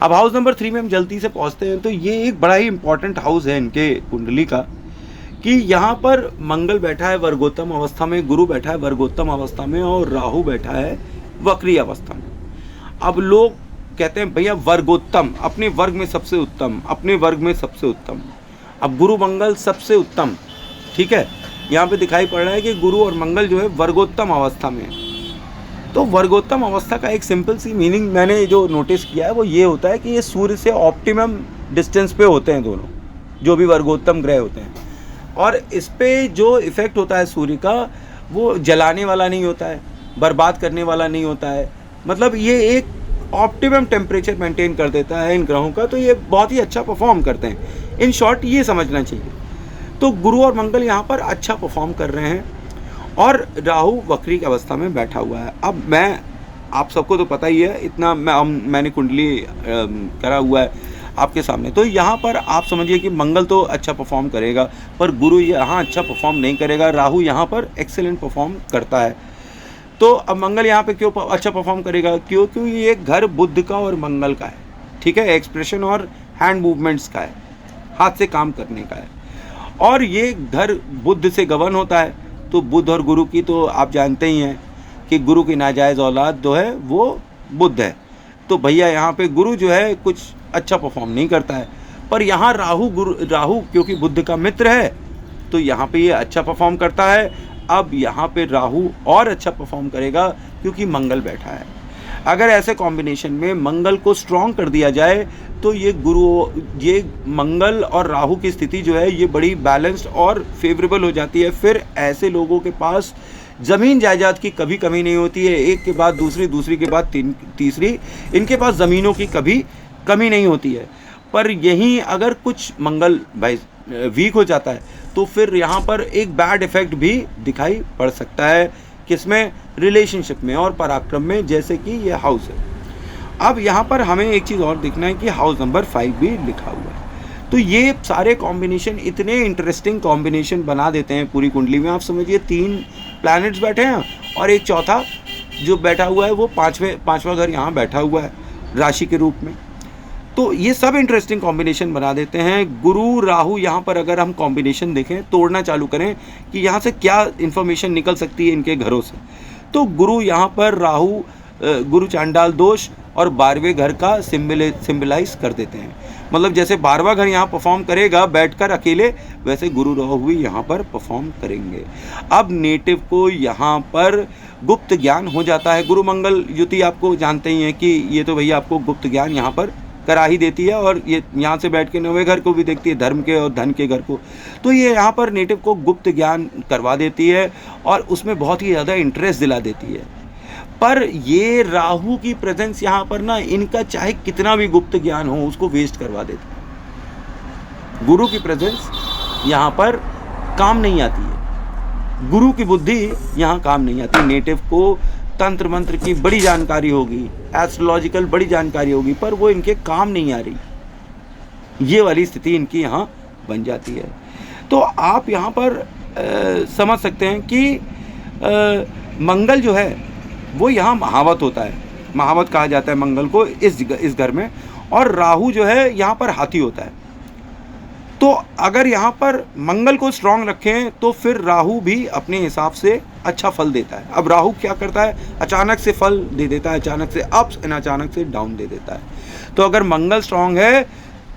अब house number 3 में हम जल्दी से पहुंचते हैं। तो ये एक बड़ा ही इंपॉर्टेंट हाउस है इनके कुंडली का, कि यहाँ पर मंगल बैठा है वर्गोत्तम अवस्था में, गुरु बैठा है वर्गोत्तम अवस्था में और राहु बैठा है वक्री अवस्था में। अब लोग कहते हैं भैया वर्गोत्तम, अपने वर्ग में सबसे उत्तम, अपने वर्ग में सबसे उत्तम। अब गुरु मंगल सबसे उत्तम, ठीक है, यहाँ पे दिखाई पड़ रहा है कि गुरु और मंगल जो है वर्गोत्तम अवस्था में है। तो वर्गोत्तम अवस्था का एक सिंपल सी मीनिंग मैंने जो नोटिस किया है वो ये होता है कि ये सूर्य से ऑप्टिमम डिस्टेंस पे होते हैं दोनों, जो भी वर्गोत्तम ग्रह होते हैं। और इस पे जो इफ़ेक्ट होता है सूर्य का, वो जलाने वाला नहीं होता है, बर्बाद करने वाला नहीं होता है, मतलब ये एक ऑप्टिमम टेम्परेचर मेंटेन कर देता है इन ग्रहों का। तो ये बहुत ही अच्छा परफॉर्म करते हैं। इन शॉर्ट ये समझना चाहिए। तो गुरु और मंगल यहाँ पर अच्छा परफॉर्म कर रहे हैं और राहु वक्री की अवस्था में बैठा हुआ है। अब मैं, आप सबको तो पता ही है, इतना मैंने कुंडली करा हुआ है आपके सामने। तो यहाँ पर आप समझिए कि मंगल तो अच्छा परफॉर्म करेगा, पर गुरु यहाँ अच्छा परफॉर्म नहीं करेगा, राहु यहाँ पर एक्सेलेंट परफॉर्म करता है। तो अब मंगल यहाँ पे क्यों अच्छा परफॉर्म करेगा? क्योंकि ये घर बुध का और मंगल का है, ठीक है, एक्सप्रेशन और हैंड मूवमेंट्स का है, हाथ से काम करने का है। और ये घर बुध से गवर्न होता है। तो बुध और गुरु की तो आप जानते ही हैं कि गुरु की नाजायज़ औलाद जो है वो बुध है। तो भैया यहाँ पे गुरु जो है कुछ अच्छा परफॉर्म नहीं करता है, पर यहाँ राहु क्योंकि बुध का मित्र है तो यहाँ पे ये अच्छा परफॉर्म करता है। अब यहाँ पे राहु और अच्छा परफॉर्म करेगा क्योंकि मंगल बैठा है। अगर ऐसे कॉम्बिनेशन में मंगल को स्ट्रॉन्ग कर दिया जाए तो ये मंगल और राहु की स्थिति जो है ये बड़ी बैलेंस्ड और फेवरेबल हो जाती है। फिर ऐसे लोगों के पास ज़मीन जायदाद की कभी कमी नहीं होती है, एक के बाद दूसरी, दूसरी के बाद तीसरी, इनके पास ज़मीनों की कभी कमी नहीं होती है। पर यहीं अगर कुछ मंगल भाई वीक हो जाता है तो फिर यहाँ पर एक बैड इफेक्ट भी दिखाई पड़ सकता है। किसमें? रिलेशनशिप में और पराक्रम में, जैसे कि ये हाउस है। अब यहाँ पर हमें एक चीज़ और देखना है कि हाउस नंबर 5 भी लिखा हुआ है। तो ये सारे कॉम्बिनेशन इतने इंटरेस्टिंग कॉम्बिनेशन बना देते हैं पूरी कुंडली में। आप समझिए 3 प्लैनेट्स बैठे हैं और एक चौथा जो बैठा हुआ है वो पाँचवा घर यहाँ बैठा हुआ है राशि के रूप में। तो ये सब इंटरेस्टिंग कॉम्बिनेशन बना देते हैं। गुरु राहु यहाँ पर अगर हम कॉम्बिनेशन देखें, तोड़ना चालू करें कि यहाँ से क्या इन्फॉर्मेशन निकल सकती है इनके घरों से, तो गुरु यहाँ पर राहु गुरु चांडाल दोष और 12वें घर का सिंबलाइज कर देते हैं। मतलब जैसे 12वां घर यहाँ परफॉर्म करेगा बैठकर अकेले, वैसे गुरु राहु भी यहाँ पर परफॉर्म करेंगे। अब नेटिव को यहाँ पर गुप्त ज्ञान हो जाता है। गुरु मंगल युति आपको जानते ही हैं कि ये तो भैया आपको गुप्त ज्ञान यहाँ पर करा ही देती है, और ये यहाँ से बैठ के 9वें घर को भी देखती है, धर्म के और धन के घर को। तो ये यहाँ पर नेटिव को गुप्त ज्ञान करवा देती है और उसमें बहुत ही ज़्यादा इंटरेस्ट दिला देती है। पर ये राहु की प्रेजेंस यहाँ पर ना, इनका चाहे कितना भी गुप्त ज्ञान हो उसको वेस्ट करवा देती है। गुरु की प्रेजेंस यहाँ पर काम नहीं आती है, गुरु की बुद्धि यहाँ काम नहीं आती। नेटिव को तंत्र मंत्र की बड़ी जानकारी होगी, एस्ट्रोलॉजिकल बड़ी जानकारी होगी, पर वो इनके काम नहीं आ रही। ये वाली स्थिति इनकी यहाँ बन जाती है। तो आप यहाँ पर समझ सकते हैं कि मंगल जो है वो यहाँ महावत होता है, महावत कहा जाता है मंगल को इस घर में, और राहु जो है यहाँ पर हाथी होता है। तो अगर यहाँ पर मंगल को स्ट्रांग रखें तो फिर राहु भी अपने हिसाब से अच्छा फल देता है। अब राहु क्या करता है? अचानक से फल दे देता है, अचानक से अप्स एंड अचानक से डाउन दे देता है। तो अगर मंगल स्ट्रांग है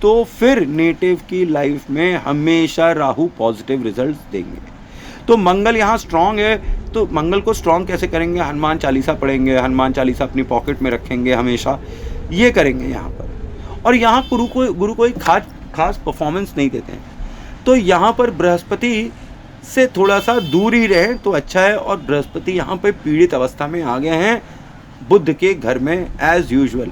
तो फिर नेटिव की लाइफ में हमेशा राहु पॉजिटिव रिजल्ट्स देंगे। तो मंगल यहाँ स्ट्रांग है, तो मंगल को स्ट्रांग कैसे करेंगे? हनुमान चालीसा पढ़ेंगे, हनुमान चालीसा अपनी पॉकेट में रखेंगे हमेशा, ये करेंगे यहाँ पर। और यहाँ गुरु कोई खास परफॉर्मेंस नहीं देते हैं। तो यहाँ पर बृहस्पति से थोड़ा सा दूर ही रहें तो अच्छा है। और बृहस्पति यहाँ पे पीड़ित अवस्था में आ गए हैं बुध के घर में एज यूजुअल।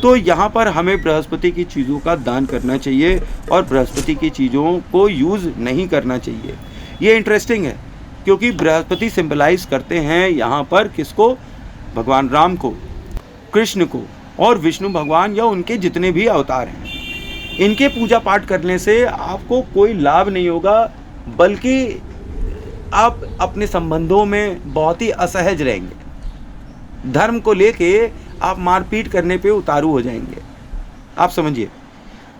तो यहाँ पर हमें बृहस्पति की चीज़ों का दान करना चाहिए और बृहस्पति की चीज़ों को यूज़ नहीं करना चाहिए। ये इंटरेस्टिंग है क्योंकि बृहस्पति सिंबलाइज करते हैं यहाँ पर किसको? भगवान राम को, कृष्ण को और विष्णु भगवान या उनके जितने भी अवतार हैं। इनके पूजा पाठ करने से आपको कोई लाभ नहीं होगा, बल्कि आप अपने संबंधों में बहुत ही असहज रहेंगे। धर्म को लेके आप मारपीट करने पे उतारू हो जाएंगे। आप समझिए।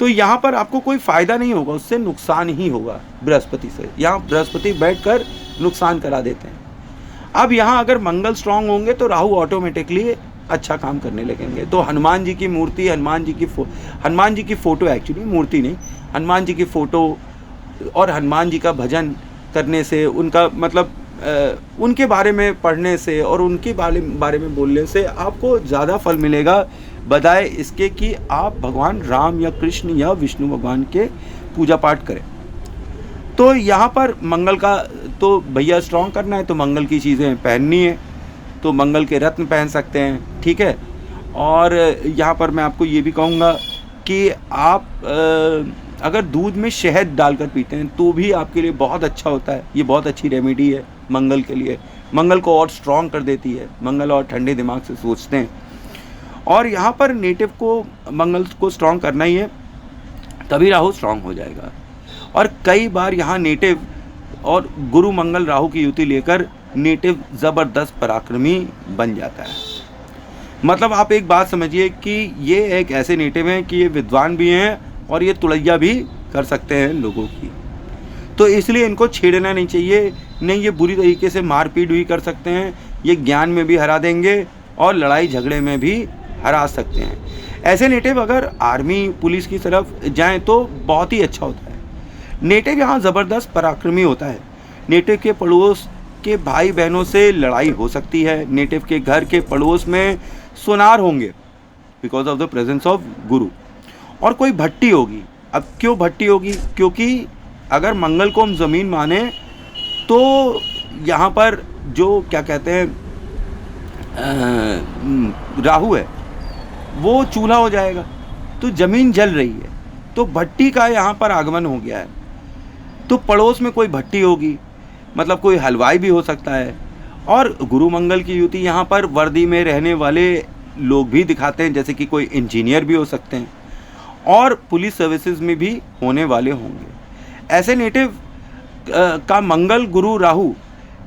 तो यहाँ पर आपको कोई फ़ायदा नहीं होगा, उससे नुकसान ही होगा बृहस्पति से। यहाँ बृहस्पति बैठकर नुकसान करा देते हैं। अब यहाँ अगर मंगल स्ट्रांग होंगे तो राहु ऑटोमेटिकली अच्छा काम करने लगेंगे। तो हनुमान जी की मूर्ति, हनुमान जी की फ़ोटो, एक्चुअली मूर्ति नहीं, हनुमान जी की फ़ोटो और हनुमान जी का भजन करने से, उनका मतलब उनके बारे में पढ़ने से और उनके बारे में बोलने से आपको ज़्यादा फल मिलेगा, बजाय इसके कि आप भगवान राम या कृष्ण या विष्णु भगवान के पूजा पाठ करें। तो यहाँ पर मंगल का तो भैया स्ट्रॉन्ग करना है तो मंगल की चीज़ें पहननी है, तो मंगल के रत्न पहन सकते हैं, ठीक है। और यहाँ पर मैं आपको ये भी कहूँगा कि आप अगर दूध में शहद डालकर पीते हैं तो भी आपके लिए बहुत अच्छा होता है। ये बहुत अच्छी रेमेडी है मंगल के लिए, मंगल को और स्ट्रॉन्ग कर देती है, मंगल और ठंडे दिमाग से सोचते हैं। और यहाँ पर नेटिव को मंगल को स्ट्रॉन्ग करना ही है, तभी राहु स्ट्रॉन्ग हो जाएगा। और कई बार यहाँ नेटिव और गुरु मंगल राहु की युति लेकर नेटिव ज़बरदस्त पराक्रमी बन जाता है। मतलब आप एक बात समझिए कि ये एक ऐसे नेटिव हैं कि ये विद्वान भी हैं और ये तुड़ैया भी कर सकते हैं लोगों की। तो इसलिए इनको छेड़ना नहीं चाहिए, नहीं ये बुरी तरीके से मारपीट भी कर सकते हैं, ये ज्ञान में भी हरा देंगे और लड़ाई झगड़े में भी हरा सकते हैं। ऐसे नेटिव अगर आर्मी पुलिस की तरफ जाएं तो बहुत ही अच्छा होता है। नेटिव यहाँ ज़बरदस्त पराक्रमी होता है। नेटिव के पड़ोस के भाई बहनों से लड़ाई हो सकती है, नेटिव के घर के पड़ोस में सुनार होंगे because of the presence of गुरु। और कोई भट्टी होगी। अब क्यों भट्टी होगी? क्योंकि अगर मंगल को हम ज़मीन माने तो यहाँ पर जो क्या कहते हैं राहु है वो चूल्हा हो जाएगा, तो ज़मीन जल रही है, तो भट्टी का यहाँ पर आगमन हो गया है। तो पड़ोस में कोई भट्टी होगी, मतलब कोई हलवाई भी हो सकता है। और गुरु मंगल की युति यहाँ पर वर्दी में रहने वाले लोग भी दिखाते हैं, जैसे कि कोई इंजीनियर भी हो सकते हैं और पुलिस सर्विसेज में भी होने वाले होंगे। ऐसे नेटिव का मंगल गुरु राहु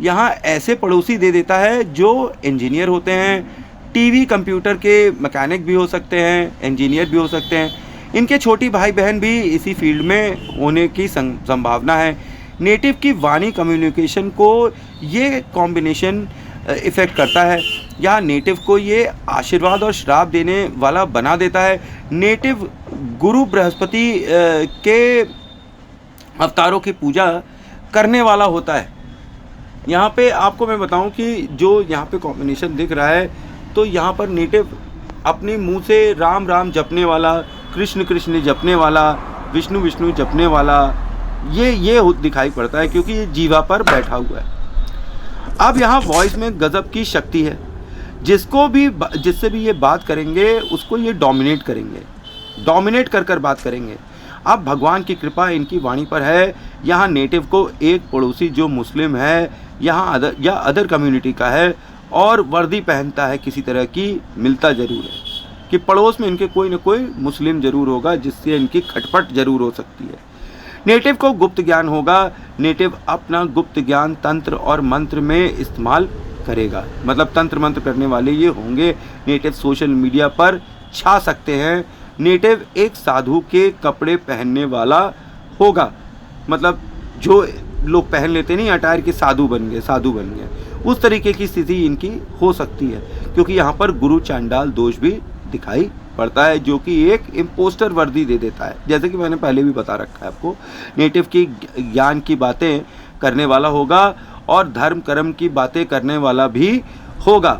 यहाँ ऐसे पड़ोसी दे देता है जो इंजीनियर होते हैं, टीवी कंप्यूटर के मैकेनिक भी हो सकते हैं, इंजीनियर भी हो सकते हैं। इनके छोटी भाई बहन भी इसी फील्ड में होने की संभावना है। नेटिव की वाणी कम्युनिकेशन को ये कॉम्बिनेशन इफ़ेक्ट करता है। यहाँ नेटिव को ये आशीर्वाद और श्राप देने वाला बना देता है। नेटिव गुरु बृहस्पति के अवतारों की पूजा करने वाला होता है। यहाँ पे आपको मैं बताऊं कि जो यहाँ पे कॉम्बिनेशन दिख रहा है, तो यहाँ पर नेटिव अपने मुंह से राम राम जपने वाला, कृष्ण कृष्ण जपने वाला, विष्णु विष्णु जपने वाला, ये दिखाई पड़ता है क्योंकि ये जीवा पर बैठा हुआ है। अब यहाँ वॉइस में गजब की शक्ति है, जिससे भी ये बात करेंगे उसको ये डोमिनेट करेंगे, डोमिनेट कर बात करेंगे। अब भगवान की कृपा इनकी वाणी पर है। यहाँ नेटिव को एक पड़ोसी जो मुस्लिम है यहाँ अदर कम्युनिटी का है और वर्दी पहनता है किसी तरह की, मिलता ज़रूर है कि पड़ोस में इनके कोई ना कोई मुस्लिम ज़रूर होगा जिससे इनकी खटपट ज़रूर हो सकती है। नेटिव को गुप्त ज्ञान होगा। नेटिव अपना गुप्त ज्ञान तंत्र और मंत्र में इस्तेमाल करेगा, मतलब तंत्र मंत्र करने वाले ये होंगे। नेटिव सोशल मीडिया पर छा सकते हैं। नेटिव एक साधु के कपड़े पहनने वाला होगा, मतलब जो लोग पहन लेते नहीं अटायर के साधु बन गए, उस तरीके की स्थिति इनकी हो सकती है क्योंकि यहाँ पर गुरु चांडाल दोष भी दिखाई पड़ता है जो कि एक इम्पोस्टर वर्दी दे देता है। जैसे कि मैंने पहले भी बता रखा है आपको, नेटिव की ज्ञान की बातें करने वाला होगा और धर्म कर्म की बातें करने वाला भी होगा।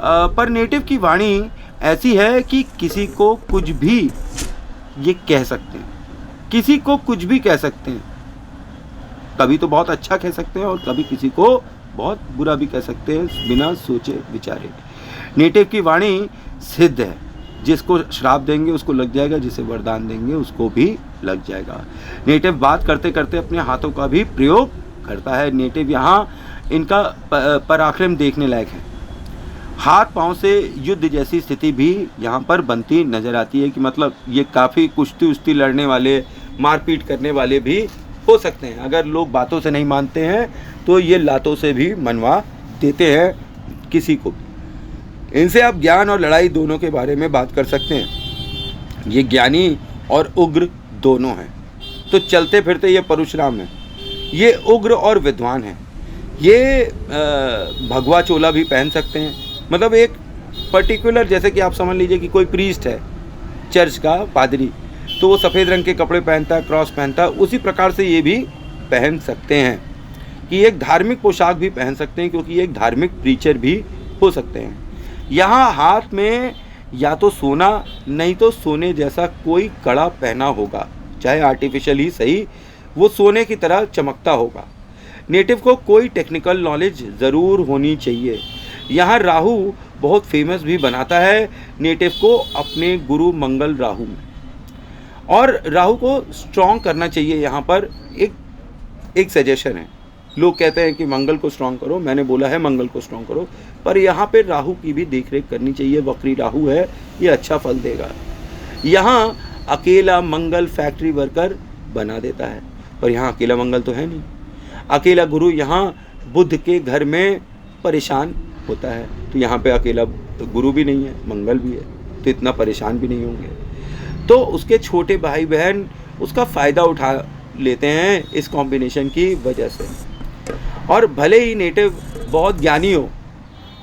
पर नेटिव की वाणी ऐसी है कि किसी को कुछ भी ये कह सकते हैं, किसी को कुछ भी कह सकते हैं। कभी तो बहुत अच्छा कह सकते हैं और कभी किसी को बहुत बुरा भी कह सकते हैं बिना सोचे विचारे। नेटिव की वाणी सिद्ध है, जिसको श्राप देंगे उसको लग जाएगा, जिसे वरदान देंगे उसको भी लग जाएगा। नेटिव बात करते करते अपने हाथों का भी प्रयोग करता है। नेटिव यहाँ इनका पराक्रम देखने लायक है। हाथ पांव से युद्ध जैसी स्थिति भी यहाँ पर बनती नज़र आती है कि मतलब ये काफ़ी कुश्ती उश्ती लड़ने वाले, मारपीट करने वाले भी हो सकते हैं। अगर लोग बातों से नहीं मानते हैं तो ये लातों से भी मनवा देते हैं किसी को भी। इनसे आप ज्ञान और लड़ाई दोनों के बारे में बात कर सकते हैं। ये ज्ञानी और उग्र दोनों हैं। तो चलते फिरते ये परशुराम है, ये उग्र और विद्वान है। ये भगवा चोला भी पहन सकते हैं, मतलब एक पर्टिकुलर, जैसे कि आप समझ लीजिए कि कोई प्रीस्ट है चर्च का पादरी, तो वो सफ़ेद रंग के कपड़े पहनता है, क्रॉस पहनता है, उसी प्रकार से ये भी पहन सकते हैं कि एक धार्मिक पोशाक भी पहन सकते हैं, क्योंकि एक धार्मिक प्रीचर भी हो सकते हैं। यहाँ हाथ में या तो सोना नहीं तो सोने जैसा कोई कड़ा पहना होगा, चाहे आर्टिफिशियल ही सही, वो सोने की तरह चमकता होगा। नेटिव को कोई टेक्निकल नॉलेज ज़रूर होनी चाहिए। यहाँ राहु बहुत फेमस भी बनाता है नेटिव को अपने गुरु मंगल राहु में, और राहु को स्ट्रॉन्ग करना चाहिए। यहाँ पर एक सजेशन है, लोग कहते हैं कि मंगल को स्ट्रॉन्ग करो, मैंने बोला है मंगल को स्ट्रॉन्ग करो, पर यहाँ पे राहु की भी देखरेख करनी चाहिए। वक्री राहु है, ये अच्छा फल देगा। यहाँ अकेला मंगल फैक्ट्री वर्कर बना देता है, पर यहाँ अकेला मंगल तो है नहीं। अकेला गुरु यहाँ बुध के घर में परेशान होता है, तो यहाँ पे अकेला गुरु भी नहीं है, मंगल भी है, तो इतना परेशान भी नहीं होंगे। तो उसके छोटे भाई बहन उसका फ़ायदा उठा लेते हैं इस कॉम्बिनेशन की वजह से। और भले ही नेटिव बहुत ज्ञानी हो,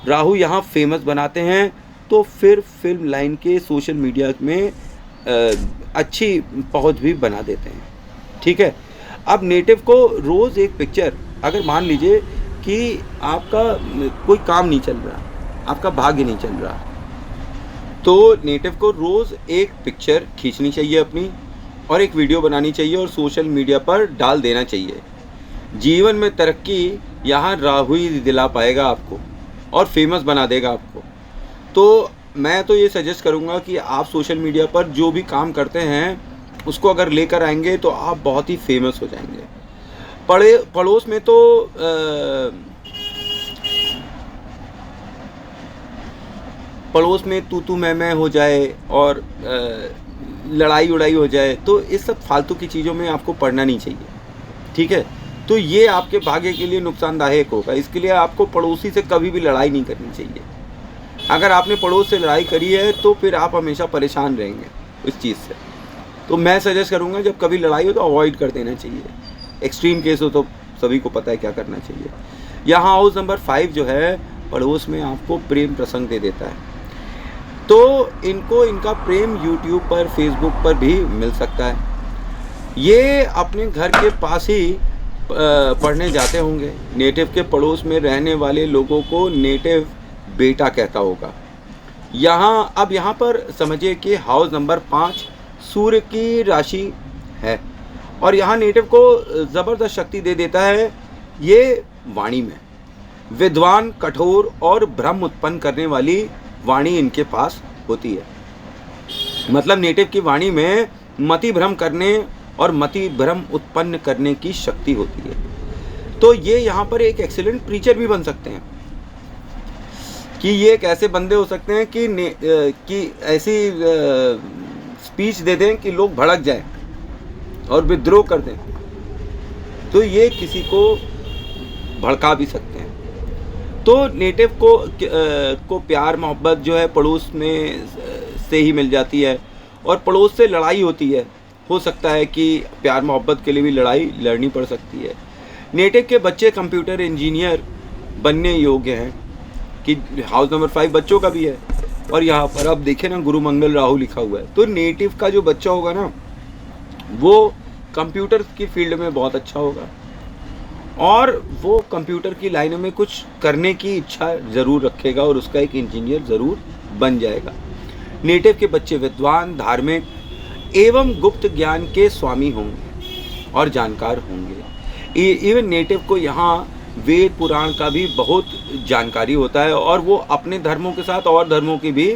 राहु यहाँ फेमस बनाते हैं, तो फिर फिल्म लाइन के सोशल मीडिया में अच्छी पहुँच भी बना देते हैं। ठीक है, अब नेटिव को रोज़ एक पिक्चर, अगर मान लीजिए कि आपका कोई काम नहीं चल रहा, आपका भाग्य नहीं चल रहा, तो नेटिव को रोज़ एक पिक्चर खींचनी चाहिए अपनी, और एक वीडियो बनानी चाहिए और सोशल मीडिया पर डाल देना चाहिए। जीवन में तरक्की यहाँ राहु ही दिला पाएगा आपको और फेमस बना देगा आपको। तो मैं तो ये सजेस्ट करूँगा कि आप सोशल मीडिया पर जो भी काम करते हैं उसको अगर लेकर आएंगे तो आप बहुत ही फेमस हो जाएंगे। पड़ोस में तो पड़ोस में तू मैं हो जाए और लड़ाई उड़ाई हो जाए, तो इस सब फालतू की चीज़ों में आपको पड़ना नहीं चाहिए। ठीक है, तो ये आपके भाग्य के लिए नुकसानदायक होगा। इसके लिए आपको पड़ोसी से कभी भी लड़ाई नहीं करनी चाहिए। अगर आपने पड़ोस से लड़ाई करी है तो फिर आप हमेशा परेशान रहेंगे इस चीज़ से। तो मैं सजेस्ट करूँगा जब कभी लड़ाई हो तो अवॉइड कर देना चाहिए। एक्सट्रीम केस हो तो सभी को पता है क्या करना चाहिए। यहाँ हाउस नंबर 5 जो है, पड़ोस में आपको प्रेम प्रसंग दे देता है, तो इनको इनका प्रेम यूट्यूब पर, फेसबुक पर भी मिल सकता है। ये अपने घर के पास ही पढ़ने जाते होंगे। नेटिव के पड़ोस में रहने वाले लोगों को नेटिव बेटा कहता होगा। यहाँ पर समझिए कि हाउस नंबर 5 सूर्य की राशि है, और यहाँ नेटिव को ज़बरदस्त शक्ति दे देता है। ये वाणी में विद्वान, कठोर और भ्रम उत्पन्न करने वाली वाणी इनके पास होती है। मतलब नेटिव की वाणी में मति भ्रम करने और मति भ्रम उत्पन्न करने की शक्ति होती है। तो ये यहाँ पर एक एक्सीलेंट प्रीचर भी बन सकते हैं, कि ये एक ऐसे बंदे हो सकते हैं कि ऐसी स्पीच दे दें कि लोग भड़क जाएं और विद्रोह कर दें, तो ये किसी को भड़का भी सकते हैं। तो नेटिव को प्यार मोहब्बत जो है पड़ोस में से ही मिल जाती है, और पड़ोस से लड़ाई होती है। हो सकता है कि प्यार मोहब्बत के लिए भी लड़ाई लड़नी पड़ सकती है। नेटिव के बच्चे कंप्यूटर इंजीनियर बनने योग्य हैं, कि हाउस नंबर 5 बच्चों का भी है, और यहाँ पर आप देखें ना गुरु मंगल राहु लिखा हुआ है, तो नेटिव का जो बच्चा होगा ना, वो कंप्यूटर की फील्ड में बहुत अच्छा होगा, और वो कंप्यूटर की लाइन में कुछ करने की इच्छा ज़रूर रखेगा, और उसका एक इंजीनियर ज़रूर बन जाएगा। नेटिव के बच्चे विद्वान, धार्मिक एवं गुप्त ज्ञान के स्वामी होंगे और जानकार होंगे। इवन नेटिव को यहाँ वेद पुराण का भी बहुत जानकारी होता है, और वो अपने धर्मों के साथ और धर्मों की भी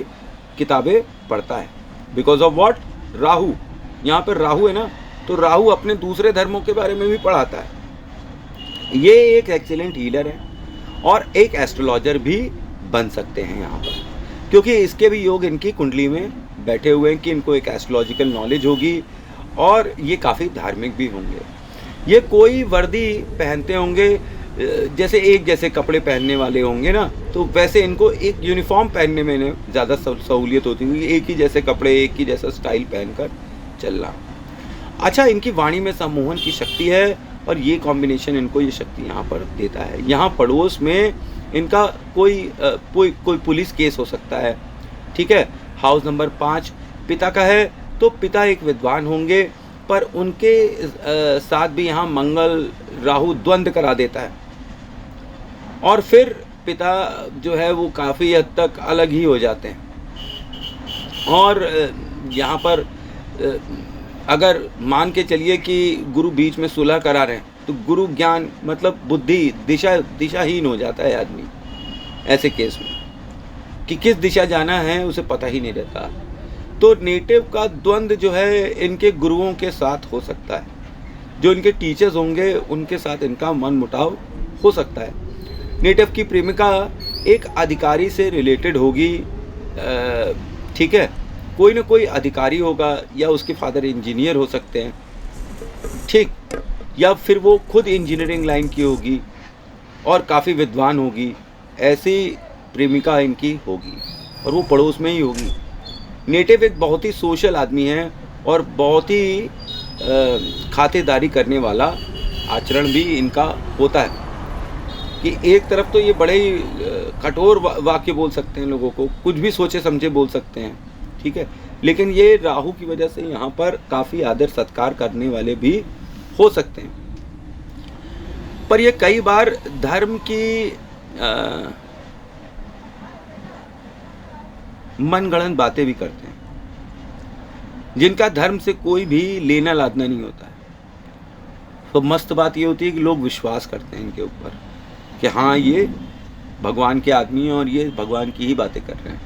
किताबें पढ़ता है। Because of what? राहु। यहाँ पर राहु है ना, तो राहु अपने दूसरे धर्मों के बारे में भी पढ़ाता है। ये एक एक्सीलेंट हीलर है, और एक एस्ट्रोलॉजर भी बन सकते हैं यहाँ पर, क्योंकि इसके भी योग इनकी कुंडली में बैठे हुए हैं कि इनको एक एस्ट्रोलॉजिकल नॉलेज होगी, और ये काफ़ी धार्मिक भी होंगे। ये कोई वर्दी पहनते होंगे जैसे एक जैसे कपड़े पहनने वाले होंगे ना, तो वैसे इनको एक यूनिफॉर्म पहनने में ज़्यादा सहूलियत होती है, एक ही जैसे कपड़े, एक ही जैसा स्टाइल पहनकर चलना। अच्छा, इनकी वाणी में सम्मोहन की शक्ति है और ये कॉम्बिनेशन इनको ये शक्ति यहाँ पर देता है। यहाँ पड़ोस में इनका कोई पुलिस केस हो सकता है, ठीक है। हाउस नंबर 5 पिता का है, तो पिता एक विद्वान होंगे, पर उनके साथ भी यहाँ मंगल राहु द्वंद्व करा देता है और फिर पिता जो है वो काफ़ी हद तक अलग ही हो जाते हैं। और यहाँ पर अगर मान के चलिए कि गुरु बीच में सुलह करा रहे हैं, तो गुरु ज्ञान मतलब बुद्धि दिशाहीन हो जाता है आदमी ऐसे केस में, कि किस दिशा जाना है उसे पता ही नहीं रहता। तो नेटिव का द्वंद्व जो है इनके गुरुओं के साथ हो सकता है, जो इनके टीचर्स होंगे उनके साथ इनका मन मुटाव हो सकता है। नेटिव की प्रेमिका एक अधिकारी से रिलेटेड होगी, ठीक है, कोई ना कोई अधिकारी होगा, या उसके फादर इंजीनियर हो सकते हैं, ठीक, या फिर वो खुद इंजीनियरिंग लाइन की होगी और काफ़ी विद्वान होगी। ऐसी प्रेमिका इनकी होगी और वो पड़ोस में ही होगी। नेटिव एक बहुत ही सोशल आदमी है और बहुत ही खातिरदारी करने वाला आचरण भी इनका होता है, कि एक तरफ तो ये बड़े ही कठोर वाक्य बोल सकते हैं, लोगों को कुछ भी सोचे समझे बोल सकते हैं, ठीक है, लेकिन ये राहु की वजह से यहाँ पर काफ़ी आदर सत्कार करने वाले भी हो सकते हैं। पर ये कई बार धर्म की मनगढ़ंत बातें भी करते हैं, जिनका धर्म से कोई भी लेना लादना नहीं होता है। तो मस्त बात ये होती है कि लोग विश्वास करते हैं इनके ऊपर कि हाँ ये भगवान के आदमी हैं और ये भगवान की ही बातें कर रहे हैं,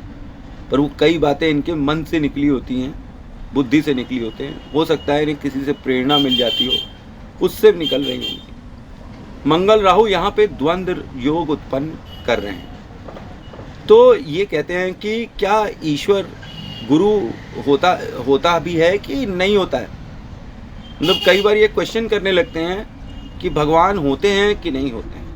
पर वो कई बातें इनके मन से निकली होती हैं, बुद्धि से निकली होते हैं। हो सकता है इन्हें किसी से प्रेरणा मिल जाती हो, उससे निकल रही होंगी। मंगल राहु यहाँ पे द्वंद्व योग उत्पन्न कर रहे हैं। तो ये कहते हैं कि क्या ईश्वर गुरु होता भी है कि नहीं होता है। मतलब कई बार ये क्वेश्चन करने लगते हैं कि भगवान होते हैं कि नहीं होते हैं।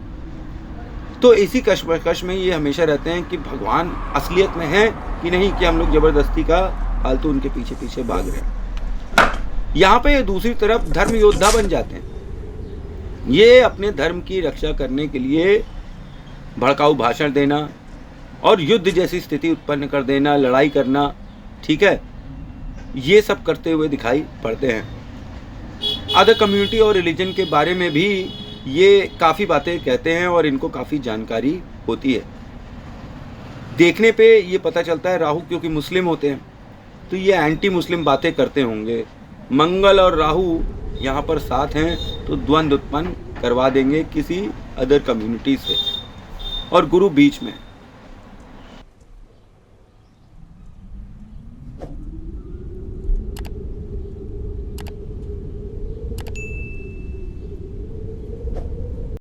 तो इसी कश्मकश में ये हमेशा रहते हैं कि भगवान असलियत में है कि नहीं, कि हम लोग ज़बरदस्ती का फालतू उनके पीछे पीछे भाग रहे हैं। यहाँ पे दूसरी तरफ धर्म योद्धा बन जाते हैं। ये अपने धर्म की रक्षा करने के लिए भड़काऊ भाषण देना और युद्ध जैसी स्थिति उत्पन्न कर देना, लड़ाई करना, ठीक है, ये सब करते हुए दिखाई पड़ते हैं। अदर कम्युनिटी और रिलीजन के बारे में भी ये काफ़ी बातें कहते हैं और इनको काफ़ी जानकारी होती है। देखने पे ये पता चलता है राहु क्योंकि मुस्लिम होते हैं तो ये एंटी मुस्लिम बातें करते होंगे। मंगल और राहु यहाँ पर साथ हैं तो द्वंद्व उत्पन्न करवा देंगे किसी अदर कम्युनिटी से, और गुरु बीच में।